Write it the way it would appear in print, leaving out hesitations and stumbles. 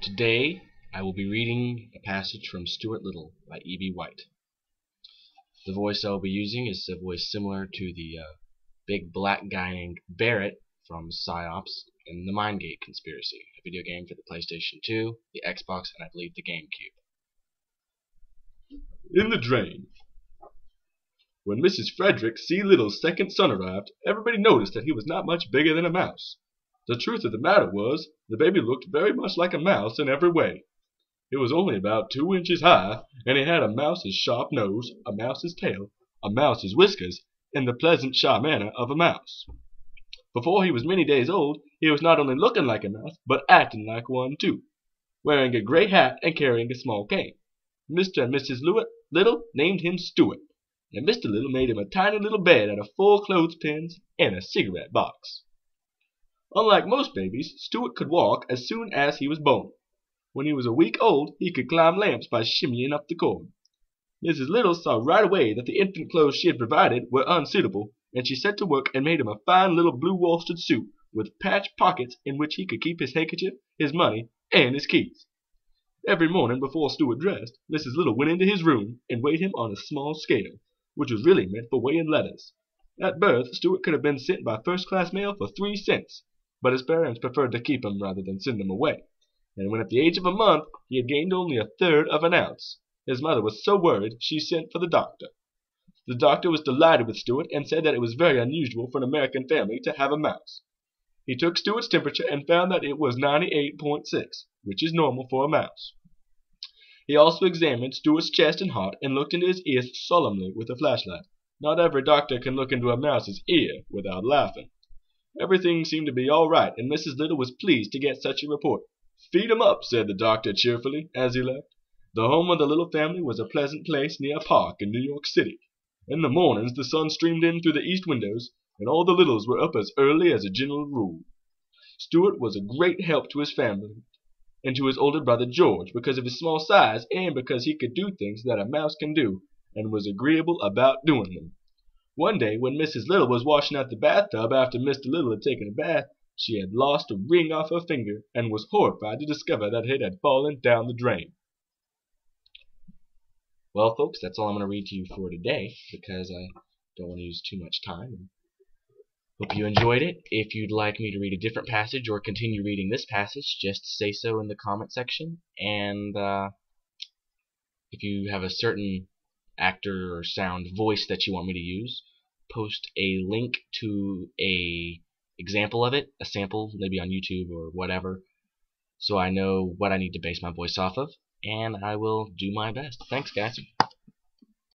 Today I will be reading a passage from Stuart Little by E.B. White. The voice I will be using is a voice similar to the big black guy named Barrett from Psi-Ops in the Mindgate Conspiracy, a video game for the PlayStation 2, the Xbox, and I believe the GameCube. In the drain. When Mrs. Frederick C. Little's second son arrived, everybody noticed that he was not much bigger than a mouse. The truth of the matter was, the baby looked very much like a mouse in every way. He was only about 2 inches high, and he had a mouse's sharp nose, a mouse's tail, a mouse's whiskers, and the pleasant shy manner of a mouse. Before he was many days old, he was not only looking like a mouse, but acting like one too, wearing a gray hat and carrying a small cane. Mr. and Mrs. Little named him Stuart, and Mr. Little made him a tiny little bed out of 4 clothespins and a cigarette box. Unlike most babies, Stuart could walk as soon as he was born. When he was a week old, he could climb lamps by shimmying up the cord. Mrs. Little saw right away that the infant clothes she had provided were unsuitable, and she set to work and made him a fine little blue worsted suit with patched pockets in which he could keep his handkerchief, his money, and his keys. Every morning before Stuart dressed, Mrs. Little went into his room and weighed him on a small scale, which was really meant for weighing letters. At birth, Stuart could have been sent by first-class mail for 3 cents, but his parents preferred to keep him rather than send him away, and when at the age of a month he had gained only 1/3 of an ounce, his mother was so worried she sent for the doctor. The doctor was delighted with Stuart and said that it was very unusual for an American family to have a mouse. He took Stuart's temperature and found that it was 98.6, which is normal for a mouse. He also examined Stuart's chest and heart and looked into his ears solemnly with a flashlight. Not every doctor can look into a mouse's ear without laughing. Everything seemed to be all right, and Mrs. Little was pleased to get such a report. "Feed 'em up," said the doctor cheerfully as he left. The home of the Little family was a pleasant place near a park in New York City. In the mornings the sun streamed in through the east windows, and all the Littles were up as early as a general rule. Stuart was a great help to his family and to his older brother George because of his small size and because he could do things that a mouse can do and was agreeable about doing them. One day when Mrs. Little was washing out the bathtub after Mr. Little had taken a bath, she had lost a ring off her finger and was horrified to discover that it had fallen down the drain. Well, folks, that's all I'm going to read to you for today because I don't want to use too much time. Hope you enjoyed it. If you'd like me to read a different passage or continue reading this passage, just say so in the comment section. And if you have a certain actor or sound voice that you want me to use, post a link to a example of it, a sample, maybe on YouTube or whatever, so I know what I need to base my voice off of, and I will do my best. Thanks, guys.